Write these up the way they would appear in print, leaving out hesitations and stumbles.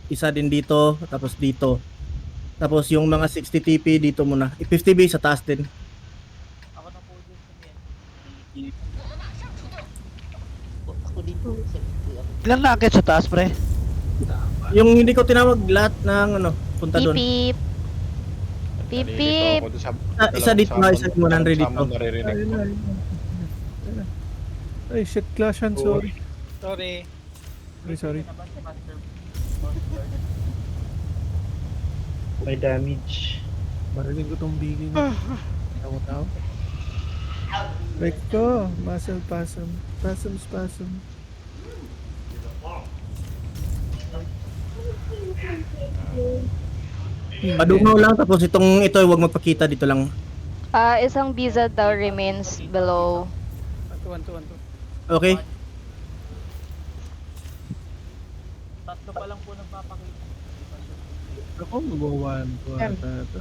isa din dito, tapos dito. Tapos yung mga 60 TP dito muna. 50 base sa taas din. Ako na po dun sa yan. Ako dito. Ilan na akit sa taas, pre? Yung hindi ko tinawag lahat ng ano, punta Pip doon. pip. Pip pip. Isa dito na, isa 100 dito. Ayun na. Ay, shit, Clash yan, sorry. Sorry. Sorry. May damage. Marinig ko tong biging. Tao-tao. Like ko, muscle spasm. Spasm. Padungaw lang, tapos ito huwag magpakita dito lang. Isang visa daw remains below. 1-2. Okay? Tatlo pa lang po nagpapakita. Ako, magawa ko ata ito.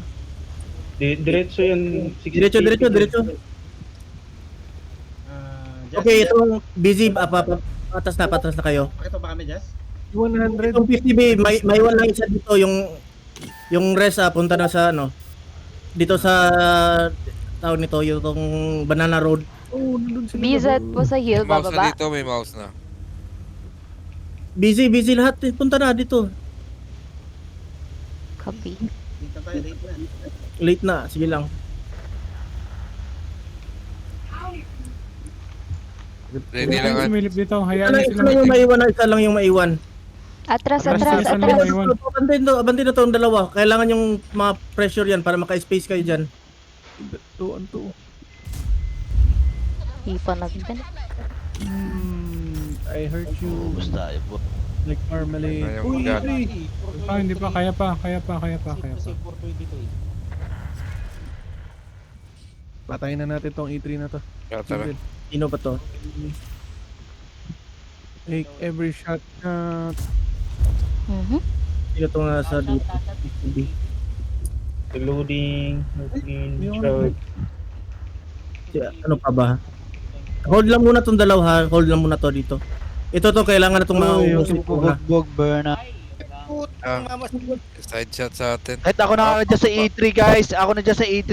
Diretso yan. Diretso. Okay, itong busy, patas na kayo. Pakita ba kami, Jess? 100. Itong 50 B, may wala isa dito, yung rest punta na sa ano, dito sa tawag nito, yung Banana Road. Oh, nandun sila. Visa po sa hill, May mouse na bababa. dito, may mouse na. Busy lahat, punta na dito. Copy. Dito tayo, late na. Late na, sige lang. Ready lang at Sumilip dito, hayaan na Isa sila. lang yung maiwan, isa lang yung maiwan. Atras. Atras. Abantin na to ang dalawa. Kailangan yung mga pressure yan para maka-space kayo dyan. 2-on-2. Ipa na din. I hurt you. Basta, Like marmalade. Ayaw Uy, magad. uy. Hindi pa, kaya pa. Patayin na natin tong E3 na to. kaya tara. Sino ba to? Take every shot na. Sino itong nasa dito? Loading. Yung Ano pa ba? Hold lang muna tong dalawa ha. Hold lang muna to dito. Ito kailangan na itong mauubusin ko na. bugbog, burn na. Ah, side shot sa atin. Kahit ako nakakadya sa E3, guys. Ako na dyan sa E3.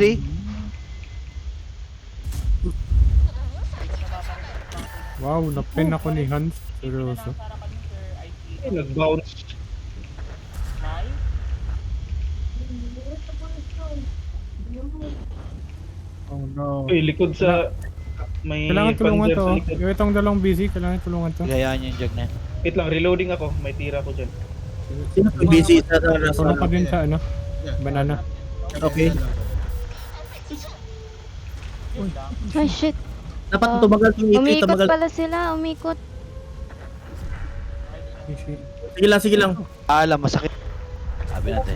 Wow, napin ako ni Hans. Seryoso. Nag-bounce. Oh no. Uy, likod sa... May Kailangan tulungan panzer to. sa Oh. likod. Yung itong dalawang busy, kailangan tulungan to. Gayaan yung jug na yan. Wait lang, reloading ako. May tira ko dyan. Sino itong busy sa nasa? Tulong pa din sa ano, banana. Okay. Ay, shit. Dapat tumagal itong E3. Umikot Tumagal. pala sila. Umikot. Sige lang. Alam, masakit. Sabi natin.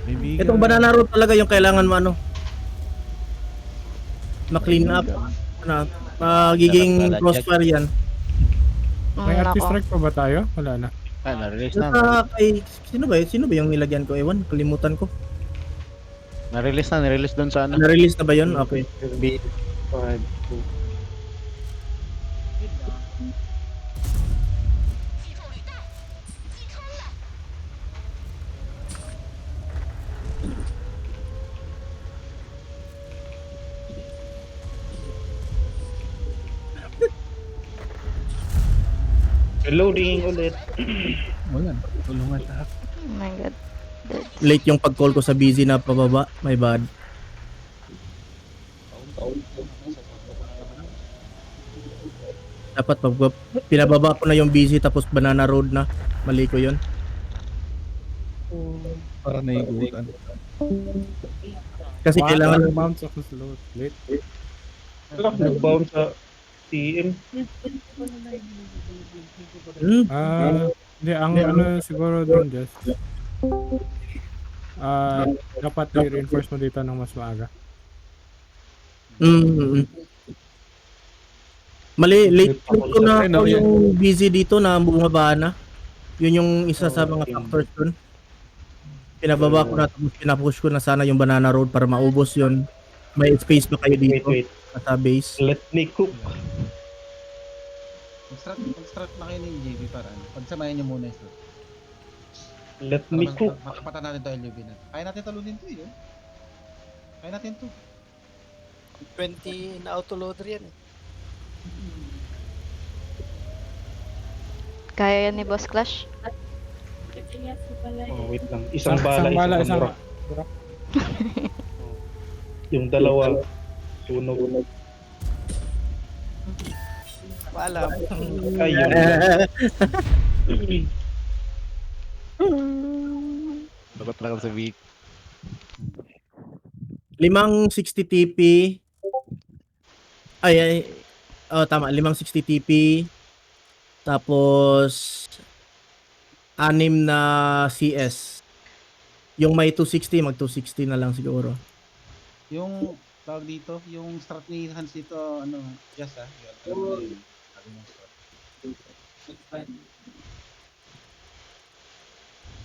May bigay. Itong Banana Road talaga yung kailangan mo ano. Ma-clean up. Na, magiging crossfire yan. May artist Nako. strike pa ba tayo? Wala na. Ah, na-release Yung na. sino ba yung nilagyan ko? Ewan, kalimutan ko. Na-release na. Na-release doon sa ano. Na-release na ba yun? Okay. Reloading ulit. Wala. Tulungan lahat. Oh my god. Late yung pag-call ko sa busy na pababa. My bad. Dapat pinababa ko na yung busy tapos Banana Road na. Mali ko yun. Para naigutan. Kasi kailangan bounce ako slow. Late. Nag-bounce sa TM. Hindi, ang ano siguro dun just dapat i-reinforce mo dito ng mas maaga. Mali, late ko na ako yung busy dito na bumaba na. Yun yung isa sa mga factors dun. Pinababa ko na tapos pinapush ko na sana yung Banana Road para maubos yun. May space pa kayo dito Wait. sa base. Let me cook. Mag-strat na kayo ng JB para ano. Pagsamayan nyo muna yung slot. Let me cook. Matapatan natin to LUV na. Kaya natin talunin to eh. Kaya natin to. 20 na autoloader yan eh. Kaya yan ni Boss Clash? Oh, wait lang. Isang bala, isang isang kamura. Yung dalawa, sunog. Paalam. Ayun. Dapat lang sa week. 560 TP. Oh, tama, 560 TP. Tapos 6 na CS. Yung may 260, mag 260 na lang siguro. Yung tawag dito, yung strat ni Hans dito, ano, yes ah. Yun. Sabi mo strat.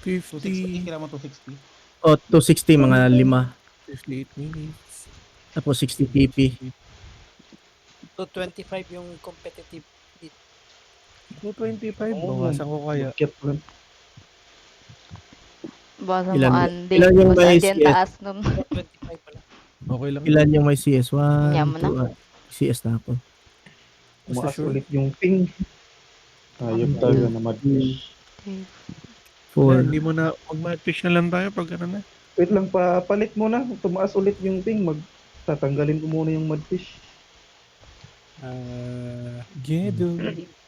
260, 50, kailangan mo 260. O 260 mga 5. 58 minutes. Tapos 60 TP. So 25 yung competitive. 225, Oo. bawasan ko kaya. Bakit lang? Basa mo, Ilan- Andy. ilan yung Mas may Andy ang CS? taas nun. 25 pala. Okay lang. Ilan yung may CS? 1, Yaman na. 2, CS na ako. Tumaas sure. ulit yung ping. Ayun talaga na mad-fish. 4. Hindi mo na, mag-matfish na lang tayo pag ano na. Wait lang, papalit mo na. Tumaas ulit yung ping. Tatanggalin ko muna yung mudfish. Gedo.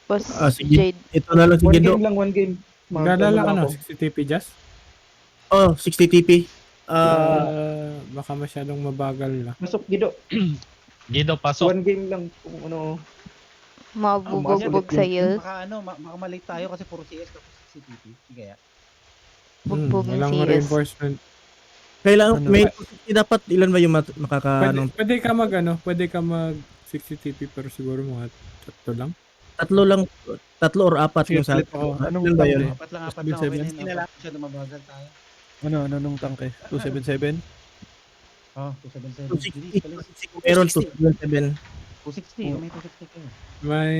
Boss Sige. Jade. Ito na lang si One Gendo. game lang, one game. Magdadala ka Ano no? ako. 60 TP just? Oh, 60 TP. Baka masyadong mabagal na. Masok, Gido. Gido, pasok. One game lang. Kung ano. Mabubugbog sa yield. Baka ano, makamalate tayo kasi puro CS tapos CTP. Sige ya. Bugbog ng Walang CS. reinforcement. Kailangan, Ano? may 260 dapat. Ilan ba yung Pwede ka mag 60 TP pero siguro mga 3 lang. Tatlo or 4 yung sa Ulit ako. Anong Ilan ba tank yun? eh? Apat lang okay na 277? yun. Siya mabagal tayo. Ano nung tank eh? 277? Oh, 277. 260. Meron 277. 260. May 260 kayo. May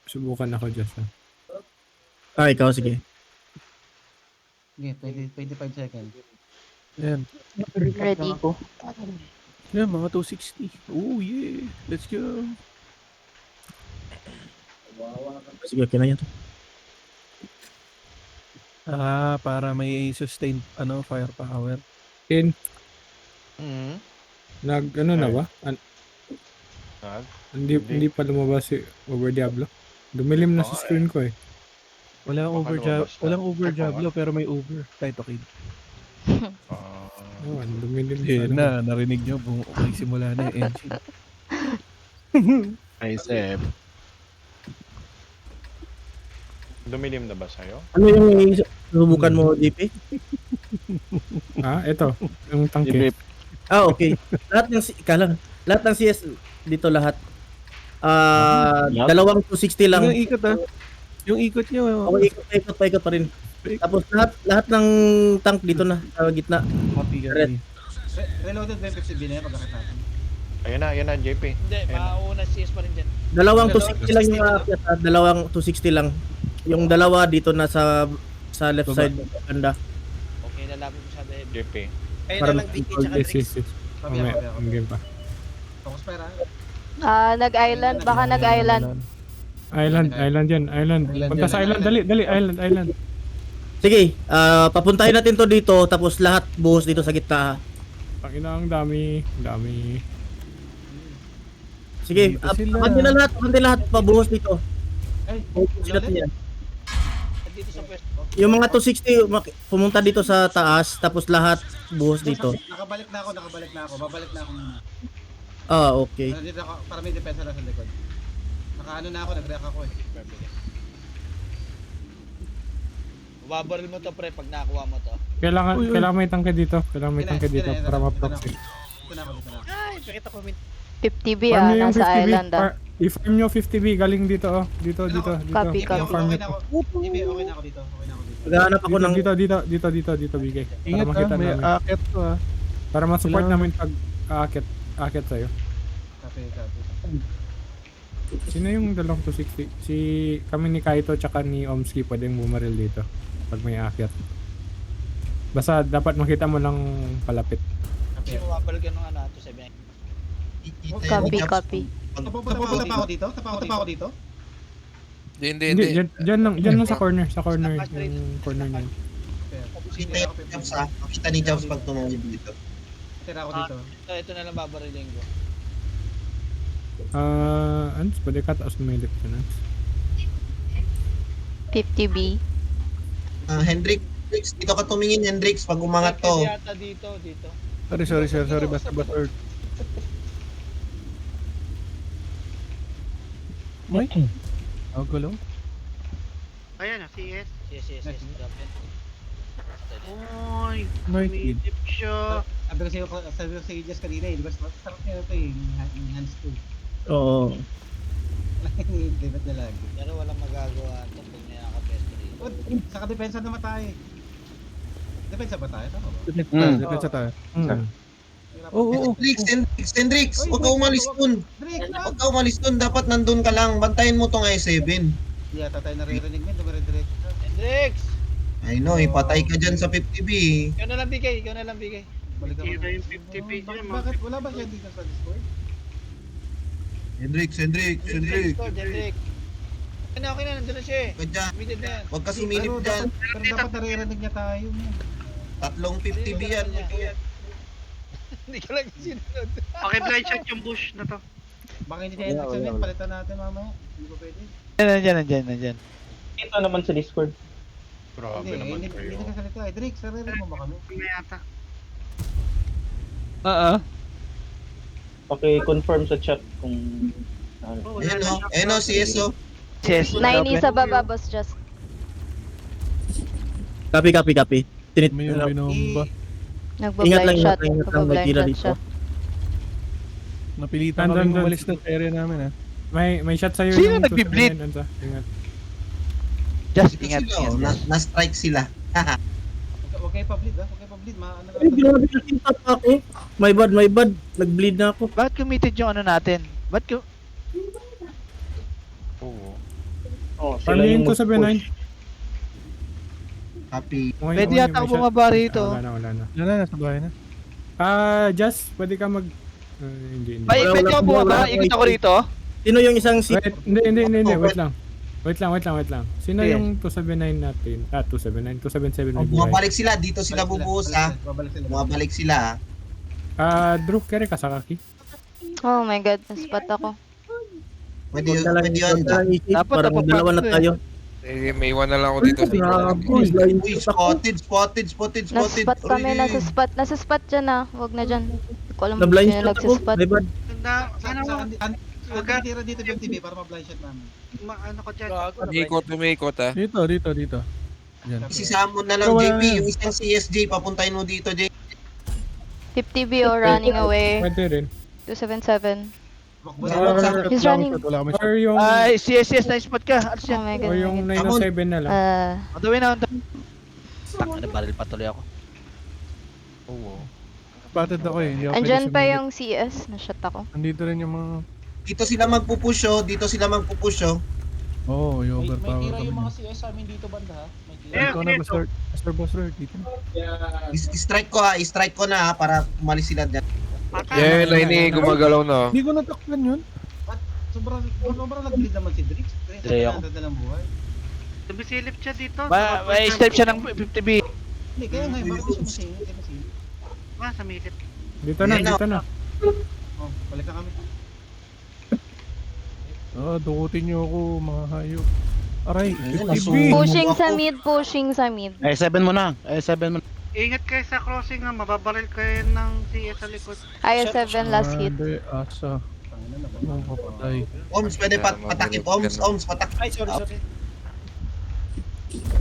subukan ako just. Ikaw, sige. Sige, 25 seconds. Yan. Ready. Yan, mga 260. Oh yeah. Let's go. Sige, okay na yan. Para may sustain firepower. In, Mhm. na ba? Hindi pa lumabas si Over Diablo. Dumilim na sa screen ko eh. Walang over Diablo pero may over. Kahit okay. Oh, dumilim Yun na, narinig nyo. Okay, simula na yung engine. Ay, Seb. Dumilim na ba sa'yo? Ano yung subukan mo, DP? Ito. Yung tangke. Okay. Lahat ng CS dito lahat. Dalawang 260 lang. Yung ikot Yung ikot nyo. Paikot pa rin. Tapos lahat ng tank dito na sa gitna. Copy. Reloaded ba yung 50B na yun pagkakit natin? Ayun na, JP. Hindi, mauna CS pa rin dyan. Dalawang 260 lang yung aakyat, dalawang 260 lang. Yung dalawa dito na sa left Baba. side banda. Okay, nalaman mo siya dahil. JP. Ayun Para na lang VK tsaka Yes, Drix. yes, yes. Ang game pa. Focus pera. Nag-island. Baka nag-island. Island yan. Punta sa island. Dali. Island. Sige, papuntahin natin to dito tapos lahat buhos dito sa gitna. Pakina ang dami. Sige, Dito sila. abante lahat pabuhos dito. Ay, Sila yan. Dito sa pwesto. Yung mga 260 pumunta dito sa taas tapos lahat buhos dito. Nakabalik na ako. Babalik na ako muna. Okay. Dito ako, para may depensa lang sa likod. Nakaano na ako, nag-react ako eh. Babaril mo to pre pag nakakuha mo to. Kailangan may tangke dito. Para ma-proxy. Dito na ako. Ay, pakita ko min. 50B Farm nyo yung nasa 50B. island I-farm nyo 50B. Galing dito Dito. Copy. Farm Okay nyo na ako. Hindi, okay na ako dito. Maghahanap ako ng Dito, bigay. Para Ingat makita may namin. aakyat to Para ma-support Kailangan- namin pag aakit sa'yo. Copy. Sino yung dalawang 260? Kami ni Kaito tsaka ni Omski pwedeng bumaril dito. Pag may aakyat. Basta dapat makita mo lang palapit. Kasi mababal ka nung ano, 279. Copy. Tapunta pa ako dito? Tapunta pa ako dito? Hindi. Dyan lang sa corner. Sa corner. Yung corner na yun. Makita ni Jobs pag tumawid dito. Tira ako dito. Ito na lang babarilin ko. Ans, pwede ka taas may left na. 50B. Hendrix, dito ka tumingin, Hendrix, pag umangat to. Yata dito. Sorry, basta. May? Ang gulo. Ayan, CS. Yes. Drop in. Oy, Night medip siya. Sabi ko sa Jess kanina di ba? Sarap niya ito yung hands ko. Oo. Libat na lagi. Pero walang magagawa ito pag may nakapesto dito. Saka depensa naman tayo. Depensa ba tayo? Tama ba? Depensa tayo. Oo. Hendrix, huwag ka umalis dun. Drake, Huwag ka umalis dun, dapat nandun ka lang. Bantayan mo tong i7. Hindi yata tayo naririnig mo. Dumire-direct. Hendrix! I know, ipatay ka dyan sa 50B. Ikaw na lang bigay. Balik ako. Tira yung 50 page niya, mga Bakit? Wala ba siya dito sa Discord? Hendrix. Hendrix. Okay na, nandun na siya eh. Huwag ka dyan. Committed na yan. Huwag ka sumilip dyan. Pero dapat naririnig niya tayo. Tatlong 50B yan. Hindi ka lang sinunod. Paki-blind shot yung bush na to. Baka hindi tayo nagsalit. Palitan natin mamaya. Hindi ko pwede. Nandiyan. Ito naman sa Discord. Grabe Hindi, naman hindi kayo. nagsasalita. Drake, sarili mo ba kami? Hindi yata. Confirm sa chat kung Oh, Ayan o, CSO. 90 sa baba, boss, just. Copy. May binomba. Nagbablind shot. Nagtira Nagbablind dito. shot siya. Napilitan Andun, kami andun. umalis ng area namin ha. May shot sa'yo. Sino yung nagbi-bleed? 279, Ansa. Ingat. Just Ito sila, oh, na-strike sila. Huwag kayo pa-bleed ha. Huwag kayo pa-bleed. Ay, grabe nakita pa ako. My bad. Nag-bleed na ako. Bakit committed yung ano natin? Oo. Paano yung 279? Copy. Pwede yata ako bumaba rito. Wala na. Yan na, nasa bahay na. Just, pwede ka mag... hindi. Ay, Wala, pwede wala, ako bumaba. wala. Ikot ako rito. Sino yung isang Hindi. Wait lang. Sino Sige. yung 279 natin? 279. 277 may buhay. Bumabalik sila, dito sila bubuhos ha. Bumabalik sila ha. Drew, carry ka sa kaki. Oh my god, na-spot ako. Pwede yun. Dapat Parang dapat dalawa na pa- tayo. May iwan na lang ako dito. Uy, spotted. Nasa-spot kami, nasa spot dyan ah. Huwag na dyan. Hindi ko alam Na-blind sino shot ako. nagsispot. My bad. Huwag ka tira dito yung TV para ma-blind shot namin. Ano ko dyan? Umikot ha. Dito. Yan. Isisama mo na lang JP, yung isang CSJ, papuntahin mo dito JP. 50B or running away. Pwede rin. 277. Or He's running. Wala kami Or yung... Ay, CS na spot ka. Ano Oh siya? my god. Or yung 907 na lang. On the way na. Ano, baril patuloy ako. Oo. spotted ako eh. Hindi ako Andyan pwede pa sumilip. yung CS. Na-shot ako. Andito rin yung mga... Dito sila magpupusyo. Oo, yung overpower May tira kami. yung mga CS sa amin dito banda ha. May tira. Ikaw na, Master Boss Roy, dito na. I-strike ko na ha, para umalis sila dyan. Patay. Laini, gumagalaw na. Hindi ko natakpan yun. Sobrang nag-bleed naman si Drix. Dre ako. Ganda ng buhay. Tumisilip siya dito. May step siya ng 50B. Hindi, kaya nga, bakit siya masingit? Kaya masingit. Sa milip. Dito na. Oh, balik na kami. Dukutin niyo ako, mga hayop. Aray, Ayun, 50B! Pushing sa mid. Ay, 7 mo na. Ingat kayo sa crossing nga, mababaril kayo ng CS sa likod. IS-7 last hit. Hindi, asa. Ang kapatay. Oms, pwede patakip. Oms, patakip. Ay, sorry.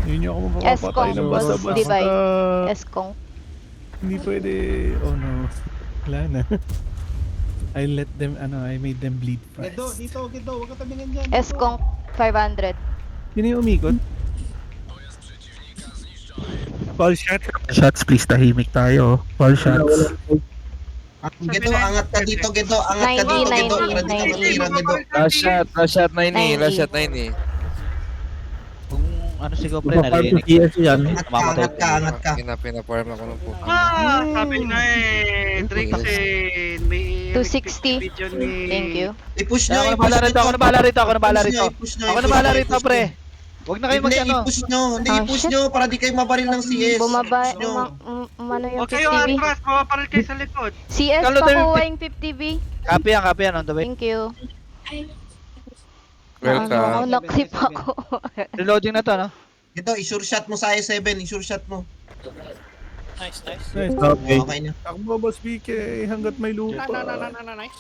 Hindi niyo ako mapapatay Escom ng was basta-basta. divide. Escom. Hindi pwede. Oh no. Wala na. I made them bleed Gedo, first. dito, huwag ka tabingan dyan. Escom 500. Yun yung umikot. Fall shots. Shots please, tahimik tayo. Fall shots. Gedo, angat ka dito, Gedo. Angat ka dito, Gedo. Para di ka matira, Gedo. Last shot, 90. Kung ano siguro pre, Mapa-farm to narinig. CS yan. Angat ka, angat ka, angat ka. Pinafarm ako ng puto. Sabi nga Drake may 260. video ni... Thank you. I-push Ako nyo, na bahala rito, ako na bahala rito, ako na bahala rito. I-push nyo, Ako na bahala rito, pre. Huwag na kayo Hindi, mag-ano. i-push nyo. Hindi, Ah, i-push shit. nyo para di kayo mabaril ng CS. Bumaba, I-push nyo. umano yung Huwag kayo 50B. atras, mapaparil kayo sa likod. CS, Kalo tayo- pakuha yung 50B. Copy yan, on the way. Thank you. Welcome. Naksip ako. Reloading na to, no? Ito, i-sure shot mo sa I7, i-sure shot mo. Nice. Okay. Okay na. Takbo, boss BK, hanggat may lupa. Nice.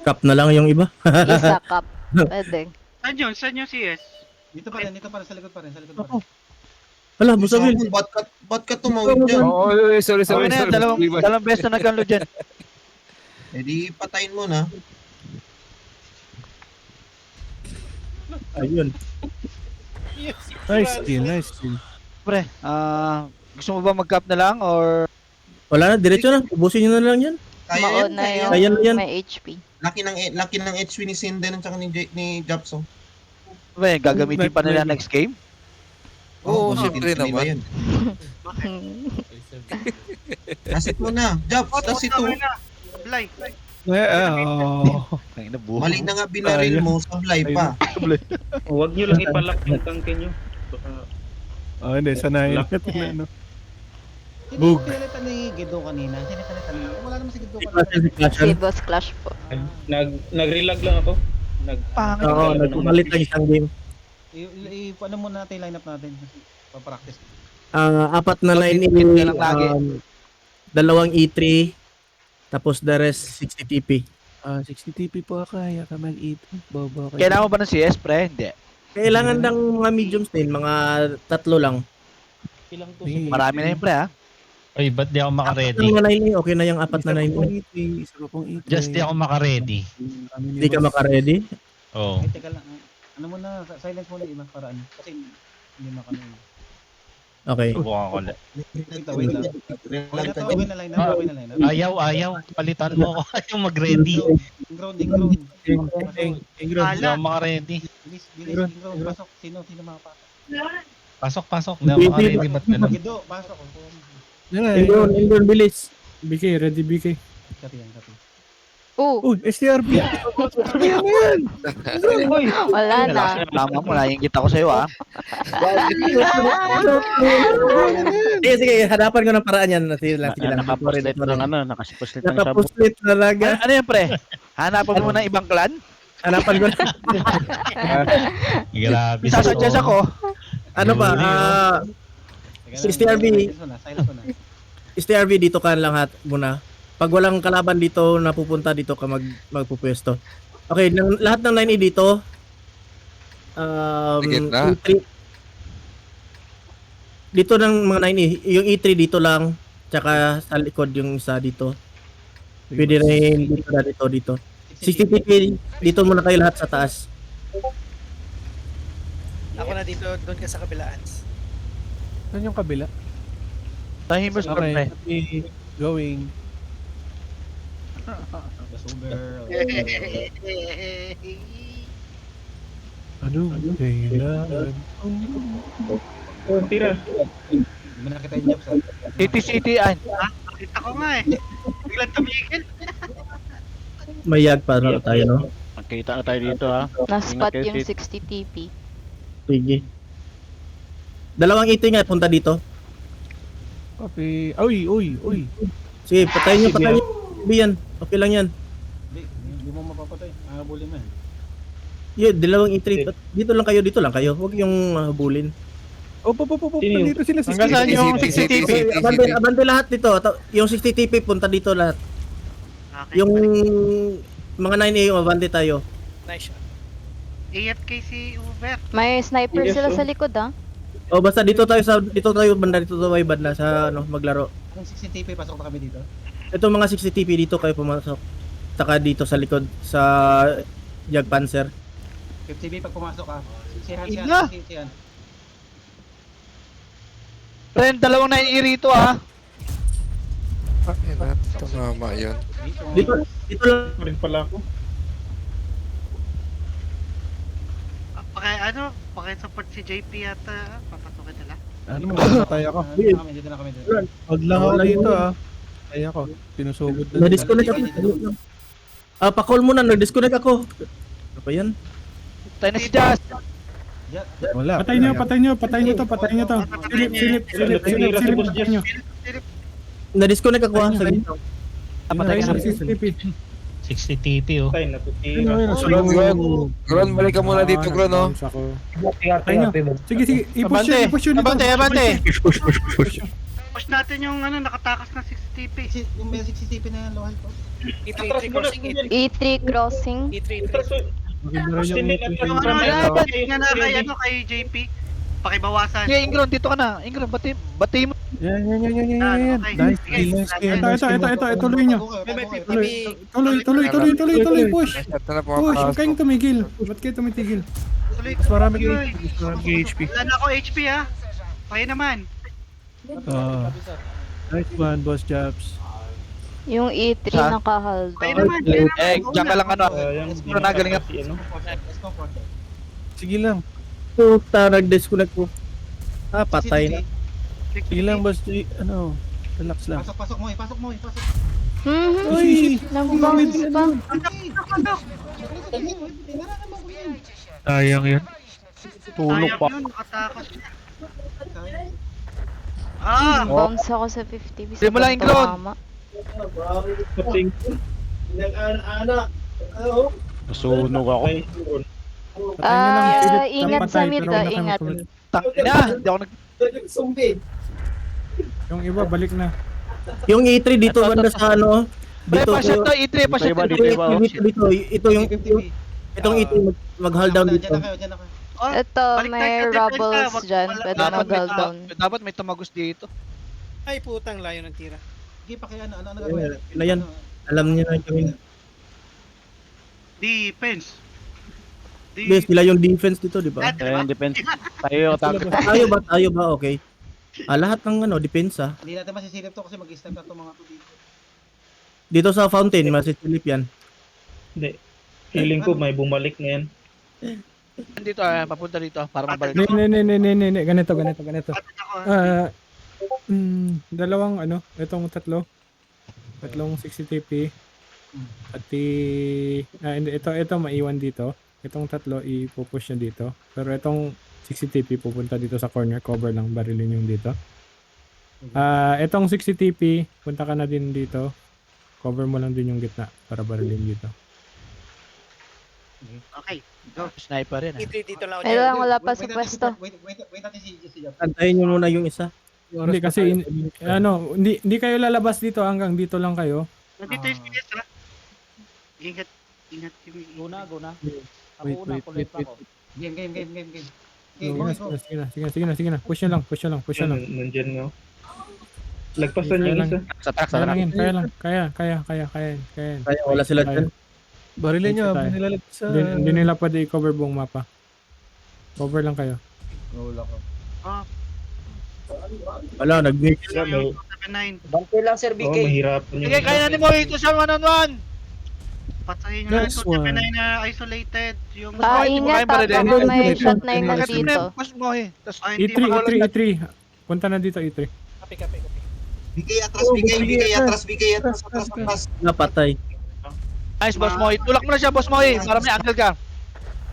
Cup na lang yung iba. Isa cup. Pwede. Saan yun CS? Dito pa rin, sa likod pa rin, sa likod pa rin. Hala, Busabil. Ba't ka tumawid dyan? Sorry, Okay na yan, dalawang beses na nag-unload dyan. Eh di patayin mo na. Ayun. Nice kill. Pre, gusto mo ba mag-cap na lang or Wala na, diretso na. Ubusin nyo na lang yan. Kaya Maon yan, na kaya Kaya yung na yan. may HP. Laki ng HP ni Sinden at saka ni Japson. pre, gagamitin pa nila next game? Oo, bakit siyempre hindi ba naman. yun? Nasit mo na. Japs, nasit mo. Blay. Ay, nabuho. Mali na nga binaril mo, sablay pa. Huwag nyo lang ipalak yung tangke nyo. Oh, hindi, sanayin natin na, ano. Bug. Pinalitan ni Gedo kanina. Pinalitan ni... Wala naman si Gedo kanina. Si Boss Clash po. Nag-relag lang ako. Pangit. Oo, nagpumalit lang isang game. Ano muna natin yung lineup natin. Pa-practice. Apat na line Hit ka lang lagi. dalawang E3, tapos the rest 60 TP. 60 TP po kaya ka mag-eat. Bobo kayo. Kailangan mo ba ng CS, pre? Hindi. Kailangan ng mga mediums din, mga 3 lang. Marami na yun, pre, ha? Ay, ba't di ako Apat makaredy? na line eh, okay na yung apat na line. Isa ko pong eat. Just di ako makaredy. Hindi ka makaredy. Oo. Teka lang. Ano muna, silence muna iba para ano. Kasi hindi makano. Okay. Subukan ko ulit. Wait lang. Gawin na lineup. Ayaw. Palitan mo ako. Ayaw mag-ready. Inground. Hindi ako makaredy. Bilis, inground. Pasok. Sino makapasok? Pasok. Hindi ako makaredy. Ba't ganun? Gedo, pasok. Indoor, bilis. BK, ready BK. Copy. Oh, STRB. wala na. Tama mo, naiingit ako sa'yo, ha? Sige, hadapan ko ng paraan yan. Sige lang. Nakapuslit ng ano, nakasipuslit ng shabu. Nakapuslit talaga. Ano yan, pre? Hanapan mo ng ibang clan? Hanapan ko na. Grabe. Sasuggest ako. Ano ba? STRB. Silence muna. STRB dito ka lang muna. Pag walang kalaban dito napupunta dito ka magpupwesto. Okay, lahat ng line A dito. Gitna. E3. Dito ng mga line A, yung E3 dito lang, tsaka sa likod yung isa dito. Pwede rin dito. 60 TP dito muna kayo lahat sa taas. Ako na dito, doon ka sa kabilaan. Saan yung kabila? Tahimos pa, pre. Okay. Going. Ano? Kailangan. Tira. Hindi mo nakita yung jobs, ha? City, an. Nakita ko nga eh. Biglang tumigil. Mayag pa na tayo, no? Magkita na tayo dito, ha? Na-spot Ingat kayo, yung Sid. 60 TP. Sige. Dalawang E3 nga, punta dito. Okay. Uy. Sige, patayin nyo. Yan. Okay lang yan. Hindi mo mapapatay. Habulin mo yan. Yun, dalawang E3. Dito lang kayo. Huwag yung habulin. Nandito sila sa Hanggang saan yung 60 TP? Abante lahat dito. Yung 60 TP, punta dito lahat. Okay. Yung mga 9A, abante tayo. Nice shot. AFK si Uber. May sniper sila sa likod, ah. O basta dito tayo banda dito tayo banda sa maglaro. Kung 60 TP, pasok na kami dito. Ito mga 60 TP dito kayo pumasok. Saka dito sa likod sa Jagpanzer. 50 TP pag pumasok ka. Sihan. Friend, dalawang 9E rito, ha? Tumama yun. Dito lang. Rin pala ako. Baka Pakisupport si JP yata. Papasukin nila. Ano mo, patay ako. Dito na kami. Wag lang ako dito ah. Patay ako. Pinusugod na. Na-disconnect ako. Pa-call muna, na-disconnect ako. Ano pa yan? Tayo na si Jazz. Wala. Patay nyo to. Silip nyo. Na-disconnect ako sa gitna. Patay na. 60 TP oh. Gron, balik ka muna dito, Gron, no? Patay nyo. Sige, i-push yun dito. Abante. Push natin yung nakatakas na 60 TP. Yung may 60 TP na yan, lohan ko. E3 crossing. Yung kay JP. Pakibawasan. Sige, Ingron, dito ka na. Ingron, bati mo. Yan. Nice kill. Ito, tuloy nyo. Tuloy, push. Ito na po. Push, huwag kayong tumigil. Ba't kayo tumitigil? Mas marami HP. Wala na ako HP ha. Kaya naman. Nice one, Boss Jobs. Yung E3 Ha? nakahaldo. Kaya naman. Diyan ka lang Siguro nagaling ako. Sige lang. Puta, nag-disconnect ko. Patay na. Sige lang, Boss. Relax lang. Pasok mo. Uy! Nag-bounce pa. Sayang yan. Tulog pa. Yun, nakatakas. Bounce ako sa 50. Hindi mo lang, Ingron. Nasunog ako. Ingat sa mid ingat. Tangina, hindi ako Yung iba, balik na. Yung E3 dito banda sa ano. Pre, Dito pasyat to, E3, pasyat to. dito. Ito yung itong E3 mag-hold down dito. Diyan na kayo. Ito, may rubbles dyan. Pwede mag-hold down. Dapat may tumagos dito. Ay putang layo ng tira. Sige, ano Ayun na yan. Alam niyo na yung Defense. Yes, sila yung defense dito, di ba? Yung defense. Tayo ba? Okay. Lahat ng depensa. Hindi natin masisilip to kasi mag-step na to mga to dito. Dito sa fountain, masisilip yan. Hindi. Feeling ko may bumalik na yan. Dito, papunta dito para mabalik. Ne. Ganito. Dalawang itong tatlong 60 TP. At ito maiwan dito. Itong tatlo ipupush niya dito. Pero itong 60 TP pupunta dito sa corner, cover lang, barilin yung dito. Itong 60 TP, punta ka na din dito. Cover mo lang din yung gitna para barilin dito. Okay. Sniper yan. Dito lang Ito lang, wala pa sa pwesto. Wait natin si Jeff. Antayin nyo muna yung isa. Hindi kasi hindi kayo lalabas dito hanggang dito lang kayo. Nandito yung CS ha. Ingat yung Go na. Wait. Game. Sige na. Push nyo lang. Nandyan nga. Lagpasan yung isa. Sa truck, Kaya. Kaya wala sila dyan. Barilin nyo, Tayo. nilalag sa... Hindi nila pwede i-cover buong mapa. Cover lang kayo. Wala, nag-make. 79. Bante lang, Sir Oo, mahirapan Sige, kaya na mo ito sa 1-on-1. Patayin nyo lang Nice ito. one. 79 na isolated. Yung Ingat baka may shot na yung nandito. Mas mo hindi E3. Punta na dito E3. BK atras. Napatay. Nice, boss Moy. Tulak mo na siya, boss Moy. Para may angle ka.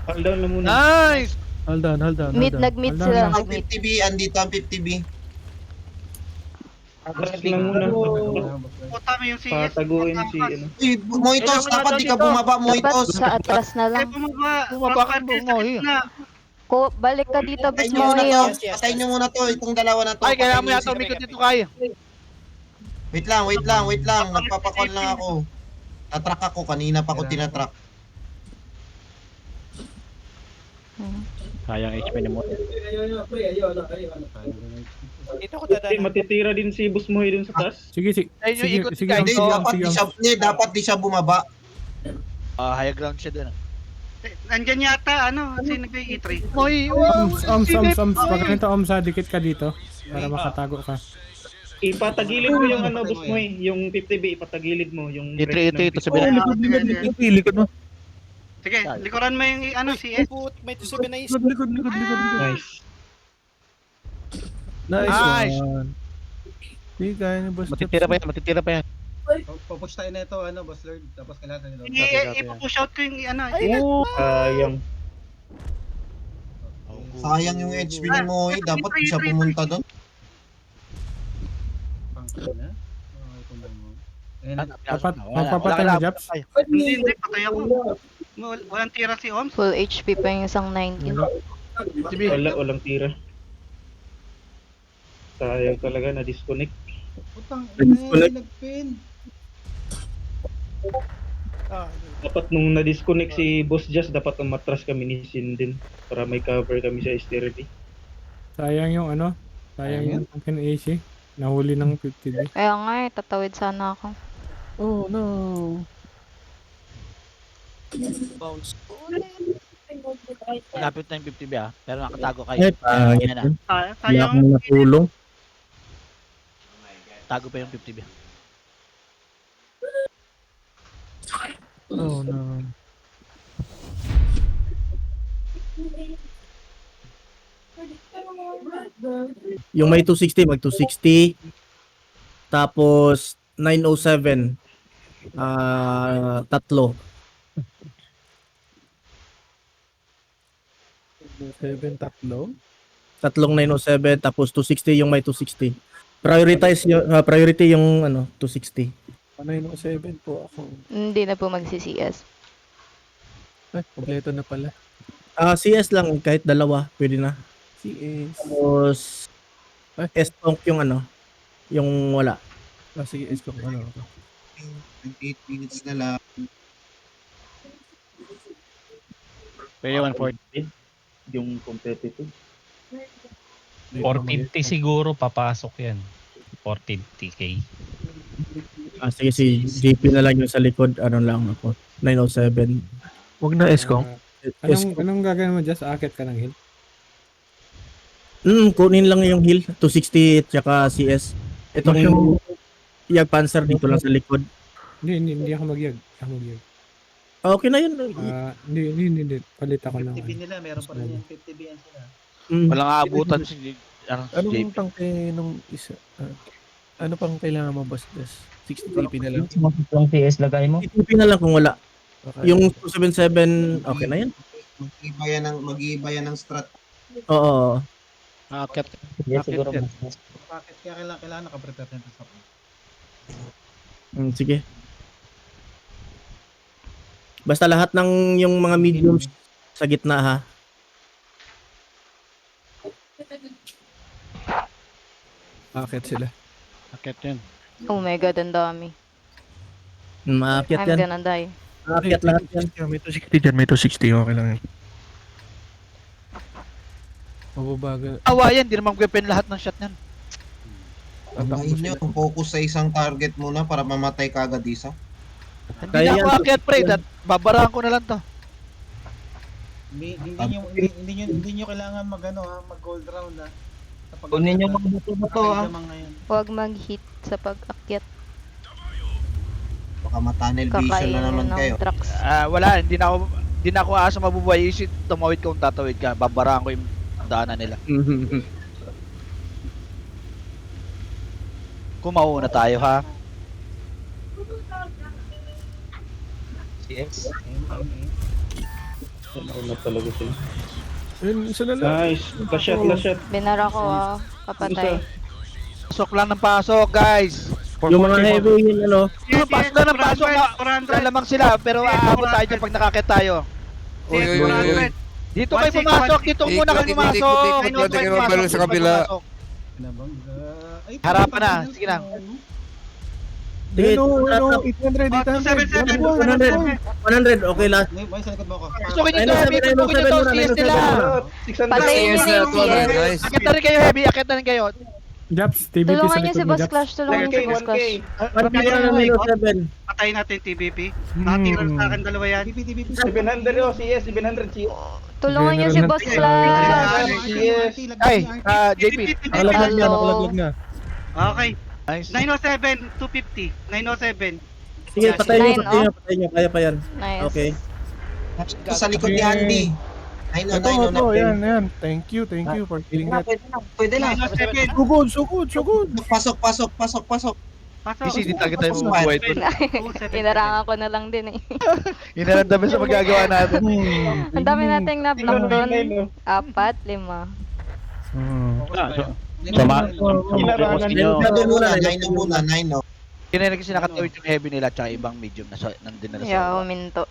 Hold down na muna. Nice! Hold on. Mid, nag-mid sila. Ang 50B, andito ang 50B. Atras lang muna. Puta mo yung CS. Pataguin si Uy, Moitos, dapat di ka bumaba, Dapat Moitos. sa atras na Ay, lang. bumaba ka, boss Moy. Balik ka dito, boss Patayin nyo muna Moyo. to. Patayin nyo muna to. Itong dalawa na to. Ay, kaya mo Patayin yata nyo umikot dito kaya. Wait lang. Nagpapakon lang ako. Natrack ako. Kanina pa ako tinatrack. Sayang HP ni mo. Matitira din si Boss Moy dun sa taas. Sige. Ayun yung ikot Sige, guys. Hindi, dapat di siya bumaba. High ground siya dun. Nandyan yata, sino ba yung E3? Moy, Oms. Pag ganito, Oms, dikit ka dito. Para makatago ka. Ipatagilid mo yung Boss Moy. Yung 50B, ipatagilid mo. Yung E3 ito sa Likod mo. Sige, likuran mo yung ano, CS. May 27 na is. Likod. Nice. Nice one. Hindi kaya ni Boss Jeps. Matitira pa yan. Pupush tayo na ito, ano, Boss Lord. Tapos kailangan nyo. Ipo-push out ko yung ano. Sayang. Sayang yung HP ni Moe. Dapat di siya pumunta doon. Pangkin na. Ito na mo. Magpapatay na, Japs. Hindi, patay ako. Walang tira si Oms. Full HP pa yung isang 19. Walang tira. Sayang talaga na-disconnect. Putang, Disconnect. nagpin. Dapat nung na-disconnect si Boss Just, dapat umatras kami ni Sin din para may cover kami sa STRP. Sayang yung ano. Sayang yung fucking AC. Nahuli ng 50D. Kaya nga eh, tatawid sana ako. Oh no. Malapit na yung 50B ah. Pero nakatago kayo. Ay, pangit Yan na. yun. Wala Sayang. akong natulong. Tago pa yung 50B. Oh no. Yung may 260, mag 260. Tapos 907. Tatlo. 7 tatlo. Tatlong 907 tapos 260 yung may 260. Priority yung ano 260. 907 po ako. Hindi na po magsi-CS. Ay, kompleto na pala. CS lang kahit dalawa, pwede na. CS. Tapos S-Tonk yung ano, yung wala. Sige, S ko ano. 28 minutes na lang. Pwede 140. Yung competitive. 450 siguro papasok yan. 450k. Sige, si JP na lang yung sa likod, ano lang ako. 907. Wag na S ko. Anong gagawin mo, Just? Akit ka ng hill? Kunin lang yung heal, 260 at saka CS. Itong Yag Panzer dito lang sa likod. Hindi ako magyag. Okay na yun. Hindi. Palit ako ng 50B nila, meron pa rin yan. 50B yan sila. Walang aabutan si Anong JP. tangke nung isa? Ano pang kailangan mo, Boss Des? 60 TP na lang. Yung PS lagay mo? TP na lang kung wala. Okay. Yung 277, okay na yan. Mag-iiba yan ng strat. Oo. Akit. Yes, siguro. Bakit kaya kailangan nakaprepare natin sa Sige. Basta lahat ng yung mga mediums sa gitna ha. Akit sila. Akit yun. Oh my god, ang dami. Maakyat I'm yan. gonna die. Maakyat lahat yan. May 260 dyan, may 260. Okay lang yan. Mababagal. Awayan, di naman weapon lahat ng shot niyan. Tatakbo nyo, focus sa isang target muna para mamatay ka agad isa. Hindi Kaya na ako yan. akit, pre. Babarahan ko na lang to. Hindi nyo kailangan mag gold round ha. Kunin nyo mga buto-buto ha. Huwag mag-hit sa pag-akyat. Baka ma-tunnel vision Kakainin na naman ng kayo. trucks. Wala, hindi na ako asa mabubuhay. Isip, tumawid ka kung tatawid ka. Babarahan ko yung daanan nila. Kumauna tayo ha. CS. Ano na talaga sila. Ayun, isa na lang. Nice. Last shot. Binara ko papatay. Pasok lang ng pasok, guys. Yung mga heavy yun, ano. Pasok na ng pasok. Lamang sila, pero aabot tayo dyan pag nakakit tayo. Oy. Dito kayo pumasok, dito muna kayo pumasok. Tingnan mo balo sa kabila. Harapan na, sige na. Sige, 800, 100, okay last. May sa likod mo ako. Pasukin nyo to, Heavy, pasukin nyo to, CS nila. Patayin niyo na yung CS. Nice. Akit na rin kayo, Heavy, akit na rin kayo. Japs, TBP sa Tulungan niyo likod si mo, Boss Japs. Clash. Tulungan niyo si Boss Clash. Pantira na 907. Patay natin TBP. Nakatira sa akin dalawa yan. 700 oh, CS, 700 CS. Tulungan niyo si Boss Clash. Ay, JP. Nakalaglag na, nakalaglag na. Okay. Nice. 907, 250. 907. Sige, patayin Nine, nyo. Kaya pa yan. Nice. Okay. Ito sa likod ni Andy. Ito, yan. Thank you for killing that. Pwede na. Sugod. Pasok. Pasok. Hindi target tayo mabubuhay ito. Inarangan ko na lang din eh. Inaramdaman sa magagawa natin. Ang dami nating na-block doon. 4, 5. Nine muna. Kinarin kasi nakatawid yung heavy nila tsaka ibang medium na nandun na Yeah, sa huminto.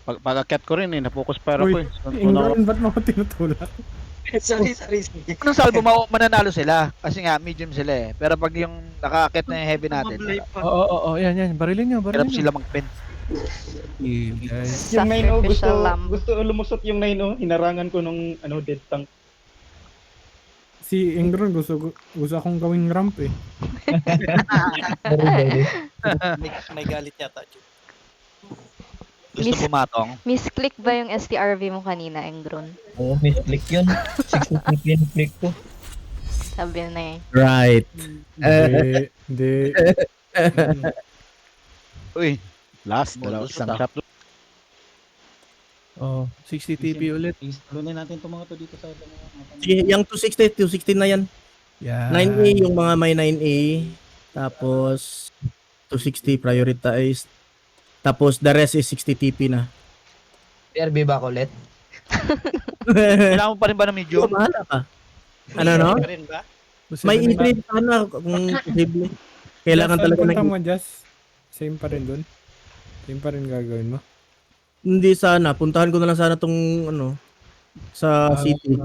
Pag-akyat ko rin na-focus pero ko Uy, Ingron, ba't mo ako tinutulak? Sorry. Anong salvo mananalo sila? Kasi nga medium sila eh. Pero pag yung nakaakyat na yung heavy natin, Oo, yan. Barilin nyo. hirap sila mag-pen. Guys. Yung 9-0 Sacrificial lamb. gusto lumusot yung 9-0. Hinarangan ko nung dead tank. Si Ingron, gusto akong gawing ramp eh. May galit yata. Gusto pumatong. Misclick ba yung STRV mo kanina, Engron? Oo, misclick yun. 60 yun click ko. Sabi na eh. Right. Hindi. Uy, Last, isang shot. Oh, 60 TP ulit. Tuloy natin itong mga to dito sa Sige, yung 260 na yan. Yeah. 9A, yung mga may 9A. Tapos, 260 prioritized. Tapos, the rest is 60 TP na. PRB ba ako ulit? kailangan mo pa rin ba ng medium? Bahala ka. Ano, no? Rin ba? May i-trade sana kung posible. Kailangan Just, talaga punta ng... mo, Just. Same pa rin dun. Same pa rin gagawin mo. Hindi sana. Puntahan ko na lang sana tong sa city.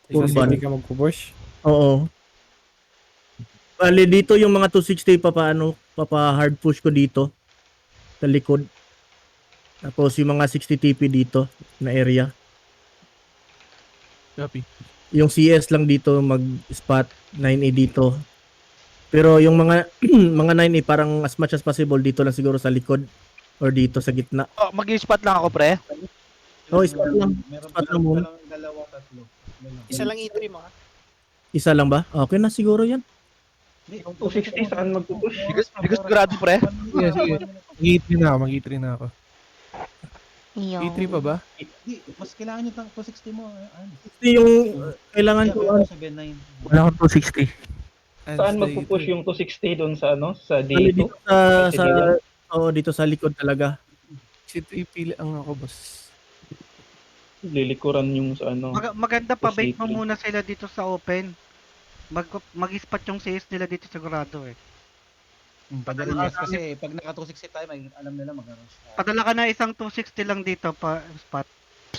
Sa Urban. city ka magpupush. Oo. Bali, dito yung mga 260 papa hard push ko dito. Sa likod. Tapos yung mga 60 TP dito na area. Copy. Yung CS lang dito mag-spot 9A dito. Pero yung mga mga 9A parang as much as possible dito lang siguro sa likod or dito sa gitna. Oh, mag-spot lang ako, pre. Oh, spot lang. Spot lang muna. Dalawa, tatlo. Isa lang i-3 mo ha. Isa lang ba? Okay na siguro yan. 260 saan magpupush? Bigas grado, pre. Sige. Mag-E3 na ako. Yung... E3 pa ba? Hindi, mas kailangan yung 260 mo. Kasi yung kailangan ko Sa Ben 9. Wala akong 260. Saan magpupush yung 260 doon sa sa dito dito? dito sa likod talaga. 60 lang ako, boss. Lilikuran yung sa Maganda pa bait mo Positive. muna sila dito sa open. Mag-spot yung CS nila dito sigurado eh. Padala niya kasi pag naka 260 tayo, alam nila mag-rush. Padala ka na isang 260 lang dito pa spot.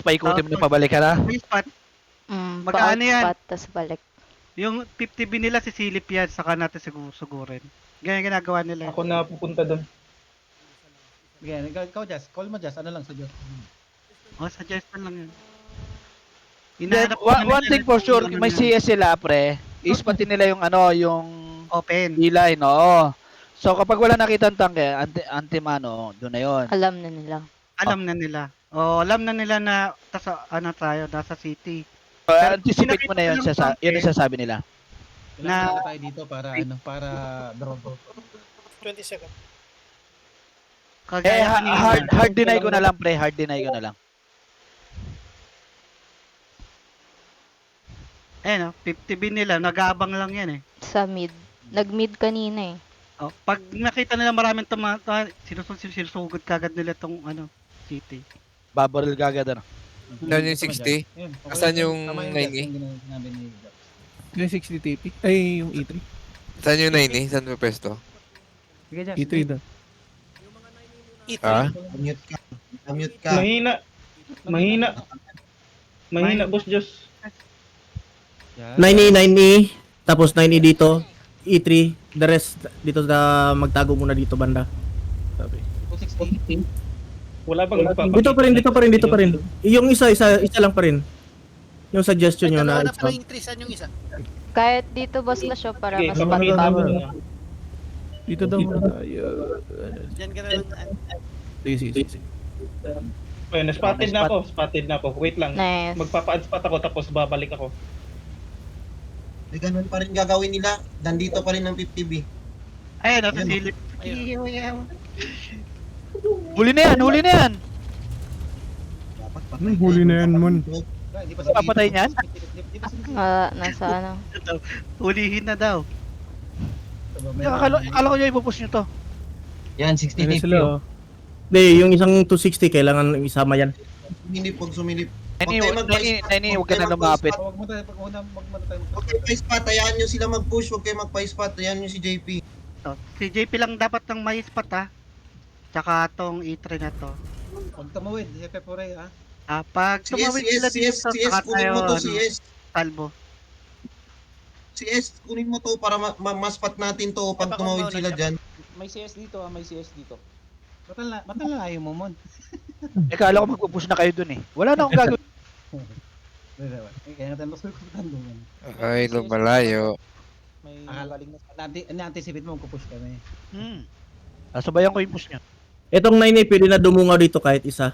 Paikutin mo na pabalik ka na. May spot. Magkaano Magkano yan? spot, tas balik. Yung 50B nila sisilip yan, saka natin sugurin. Ganyan ginagawa nila. Ako na pupunta doon. Again, ikaw Jazz, call mo Jazz, ano lang suggest. Suggestion lang yun. One thing for sure, may CS sila, pre. Ispatin nila yung yung open. D-line, oo. So kapag wala nakita ang tanke, anti-mano, doon na yun. Alam na nila. Alam na nila. Alam na nila na tayo, nasa city. So, anticipate mo na yun, yun ang sasabi nila. Na tayo dito para para draw. 20 seconds. Hard deny ko na lang, pre. Hard deny ko na lang. Ayun 50B nila, nag-aabang lang yan eh. Sa mid. Nag-mid kanina eh. Pag nakita nila maraming sinusugod kagad nila tong city. Babaril kagad Saan yung 60? Saan yung 9A? Yung 60 TP? Ay, yung E3. Saan yung 9A? Saan yung pwesto? E3 doon. Ah? Mute ka. Mahina, boss Just. 9A, 9A, tapos 9A dito, E3, the rest dito sa magtago muna dito banda. Sabi. 260. Wala bang magpapakita? Dito pa rin. Yung isa lang pa rin. Yung suggestion nyo na isa. Saan yung isa? Kahit dito boss na siya para Sige, mas papakita mo matapos. na. Dito daw muna tayo. Diyan ka na lang. Sige. Ayun, spotted na ako. Wait lang. Nice. Magpapa-spot ako tapos babalik ako. Ganun pa rin gagawin nila. Nandito pa rin ang 50B. Ayun, sisilip. Huli na yan! Huli na yan, Mon. Di ba Papatay niyan? Di ba sila? Nasa ano. Hulihin na daw. Akala ko yung ipupush nyo to. Yan, 60 Ayun TP. sila, oh. Hindi, yung isang 260 kailangan isama yan. Sumilip, pag sumilip. Nani, huwag ka na lumapit. Huwag mo tayo, huwag mo tayo Huwag kayo pa-spot, hayaan nyo sila mag-push, huwag kayo magpa-spot, hayaan nyo si JP. Si JP lang dapat ng may spot ha. Tsaka tong E3 na to. Huwag tumawid, Hepe Pure, ha? Pag CS, tumawid CS, sila CS, dito, CS, saka kunin tayo mo to, ano, CS. salvo. CS, kunin mo to para ma-spot natin to pag tumawid sila dyan. May CS dito, may CS dito. Batal na ayaw mo, Mon. Akala ko magpupush na kayo dun eh. Wala na akong gagawin. Kaya natin masukutan doon. Ay, lumalayo. May galing na anticipate mo magpupush kami. Sabayan ko yung push niya. Itong 9A pwede na dumungaw dito kahit isa.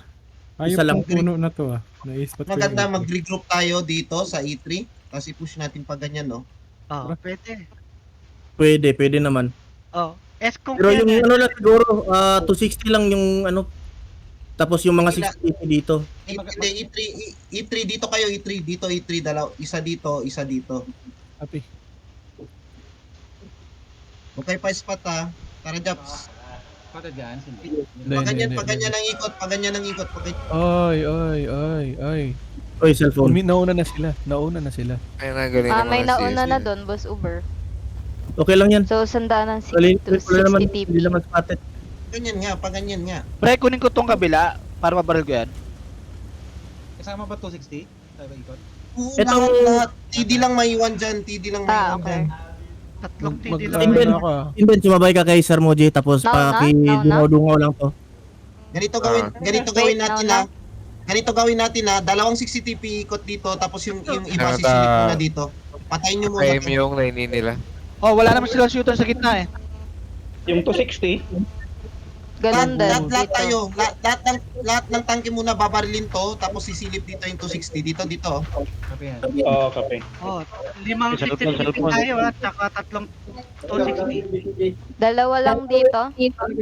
Ayop Isa lang. ang puno na to Na-spot ko Maganda yung- mag-regroup tayo dito sa E3. Kasi push natin pa ganyan, no? Pwede. Pwede naman. S-Kong Pero yung ano lang siguro, 260 lang yung ano. Tapos yung mga 60 dito. E3 dito kayo, E3 dito, E3 dalaw, isa dito, isa dito. Ate. Huwag kayo pa-spot ha. Tara, Japs. Para dyan, Pag ganyan ang ikot, pag ganyan ang ikot. Oy. Oy, cellphone. Nauna na sila. Ay, nagaling May naman nauna na doon, Boss Uber. Okay lang yan. So, sandaan ng Wala 60 naman, TP. hindi naman spotted. Ganyan nga, pag ganyan nga. Pre, kunin ko tong kabila para mabaril ko yan. Kasama ba 260? Tayo ba ikot? Oo, Etong- lahat. TD lang maiwan dyan, TD lang maiwan Okay. dyan. Tatlong TD lang. Inden, ako. Inden, sumabay ka kay Sir Moji tapos Nauna? paki-dungaw-dungaw lang to. Ganito gawin Wait, natin nauna. ha. Ganito gawin natin ha. Dalawang 60 TP ikot dito, tapos yung iba Nata- sisilip muna dito. Patayin nyo muna. Frame yung 9 nila. Wala naman silang shooter sa gitna eh. Yung 260, Ganun din. Lahat tayo. Lahat ng tangke muna babarilin to, tapos sisilip dito yung 260. Dito. Kape yan. oo, kape. Limang 60 TP tayo at saka tatlong 260. Dalawa lang dito.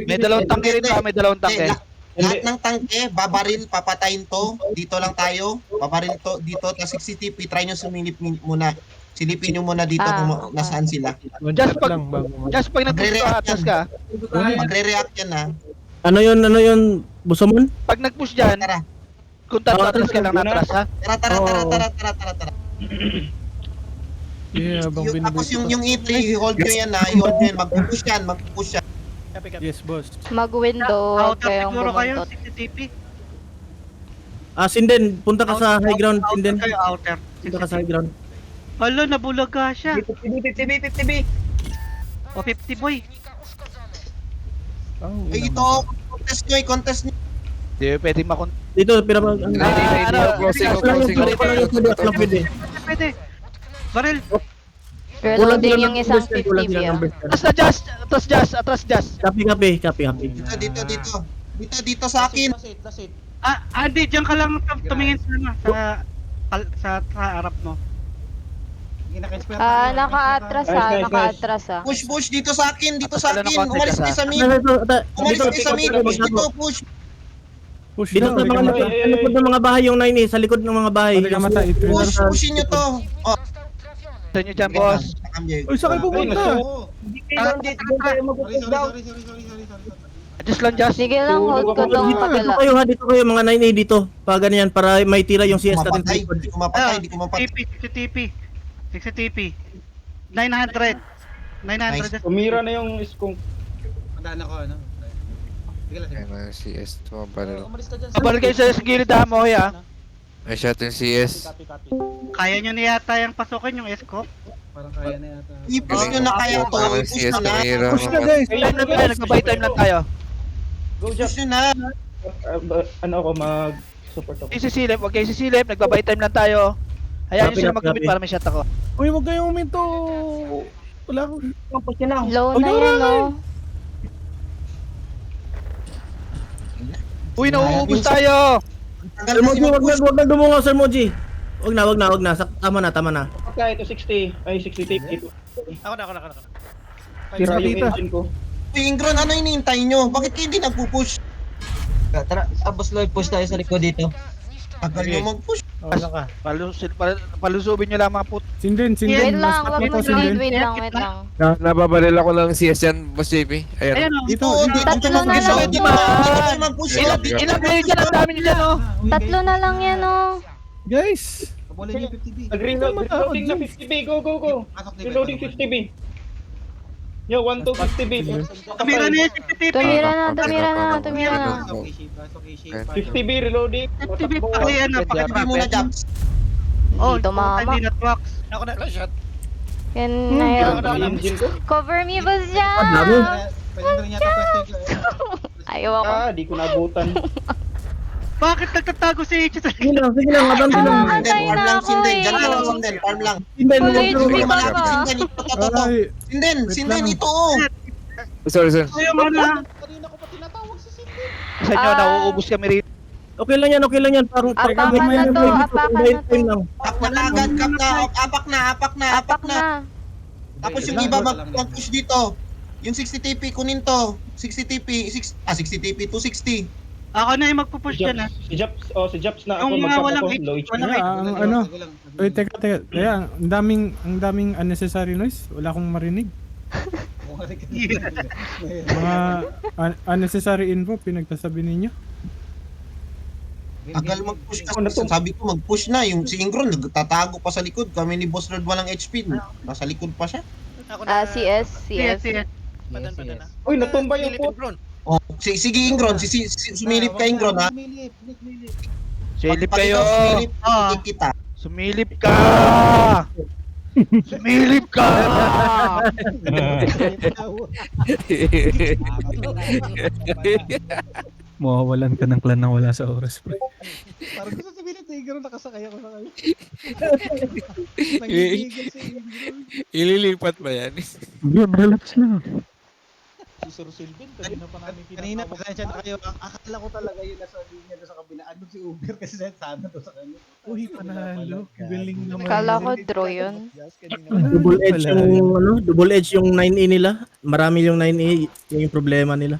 May dalawang tangke rin may dalawang tangke. Lahat ng tangke, babaril, papatayin to. Dito lang tayo. Babaril to dito, tapos 60 TP. Try nyo sumilip muna. Silipin nyo muna dito kung nasaan sila. Just pag- lang bago Just pag nag-push ka, atras ka. Magre-react yan ha. Ano yun, Busomon? Pag nag-push dyan, Tara. kung atras ka lang atras ha. Tara. Yeah, habang Tapos binibig yung E3, hold nyo yan ha. I-hold nyo yan. Mag-push yan. Yes, boss. Mag-window, huwag Outer kayong siguro kayo, bumuntot. 60 TP. Sinden, punta ka sa high ground, Sinden. Outer kayo, outer. Punta ka sa high ground. Hala, nabulaga siya. 50B. O, 50 boy. Ay, ito. Contest nyo. Hindi pwede makon... Dito, pinapag... Closing. Pwede. Baril. Reloading yung isang 50 via. Atras just. Copy. Dito sa akin. Andy, diyan ka lang tumingin sa harap mo. Naka-atras Push dito sa akin. Umalis kayo sa mid. Push Dito sa likod ng mga bahay yung 9 sa likod ng mga bahay. Pushin nyo to. Sa inyo dyan, boss. Uy, saan kayo pupunta? Sorry. Just lang, just. Sige lang, hold ko tong kabila. Dito kayo mga 9A dito. Pag ganyan para may tira yung CS natin sa likod. Di ko mapatay. 60 TP. 900. Umira na yung iskong. Madaan ako, ano? Sige lang. Ayan na, CS. Tumabaril. Umalis ka dyan. Kabaril kayo sa gilid ha, mo ha. May shot yung CS. Copy. Kaya nyo na yata yung pasukin yung escort. Parang kaya na yata. I-push nyo na kaya to. Parang I-push CS nyo na. mahirap. Push na, guys. Time lang tayo, nagbabay time lang tayo. Push nyo na. Ano ako, mag-support ako. Huwag kayo sisilip, nagbabay time lang tayo. Hayaan nyo sila mag-commit para may shot ako. Uy, huwag kayong uminto. Wala akong... Low na yan, no? Uy, nauubos tayo! Sir Moji, wag na dumungaw, Sir Moji. Wag na. Tama na. Kaya ito 60, ay 60 tape ito. Ako na. Sira yung engine ko. Uy, Ingron, ano hinihintay nyo? Bakit kayo hindi nagpupush? Tara, Boss Lloyd, push tayo sa likod dito. Tagal nyo mag-push. Palusubin nyo lang mga put. Sinden. Wait Mas lang, wag tapat mo to, Sinden. wait lang. Nababaril ako ng CS yan, Boss JP. Ayan. Ayan o. Dito, Tatlo na Dito, lang dito, to. dito kayo mag-push. Dito Ilan kayo dyan? Ang dami nyo dyan, oh. Tatlo na lang yan, oh. Guys! Kabulin niyo yung 50B. Reloading na 50B. Go. Pasok ni Reloading 50B. Yo, 1 to 50B. Tumira na yan, 50 Tumira na. Pasok kay Shape. 50B reloading. 50 pakiyan na, Hindi muna, Japs. Oh, Dito, mama. Hindi na trucks. Ako na, last shot. Yan na help. Engine ko. Cover me, Boss Jam! Pwede na rin yata pwesto yung Ayaw ako. Di ko nabutan. Bakit nagtatago si H? Sige lang, abante lang. Patay Farm na lang, ako Sinden. eh. Diyan ka lang, Sinden. Farm lang. Sinden, Full huwag HP ka ka pa. Sinden, ito. Ay, Sinden, ito. Oh. Sorry, sir. Ayaw mo na. Kanina ko pa tinatawag si Cindy. Sa inyo, nauubos kami rin. Okay lang yan. Parang Apakan na to, apakan na to. lang. Kap na agad, kap na. Apak na. Tapos yung iba mag-push dito. Yung 60 TP, kunin to. 60 TP, 60 TP, 260. Ako na yung magpupush dyan ha. Si Japs na ako Yung mga walang magpapako. Low HP. walang kaya, ang ano. Wait, teka. Kaya, ang daming unnecessary noise. Wala akong marinig. Mga unnecessary info, pinagsasabi ninyo. Tagal mag-push kasi. Sabi ko mag-push na. Yung si Ingron, nagtatago pa sa likod. Kami ni Boss Red walang HP. Nasa likod pa siya. Ako na. CS. Padan na. Uy, natumba yung Silipin, put. bro. Oh, sige Ingron, sumilip ka Ingron ha. Silip Pag kayo. ikaw sumilip, hindi kita. Sumilip ka! Sumilip ka! Mawawalan ka ng clan na wala sa oras, pre. Parang gusto sabihin ni Tigro, nakasakay ako sa kayo. Nangigigil si Ingron. Ililipat ba yan? Yun, relax lang. Si Sir Silvin, kanina pasensya na kayo. Akala ko talaga yun nasa linya doon sa kabila. Ano si Uber kasi sana doon sa kanya. Uy, panalo. Galing naman. Kala ko draw yun. Double edge yung 9A nila. Marami yung 9A, yung problema nila.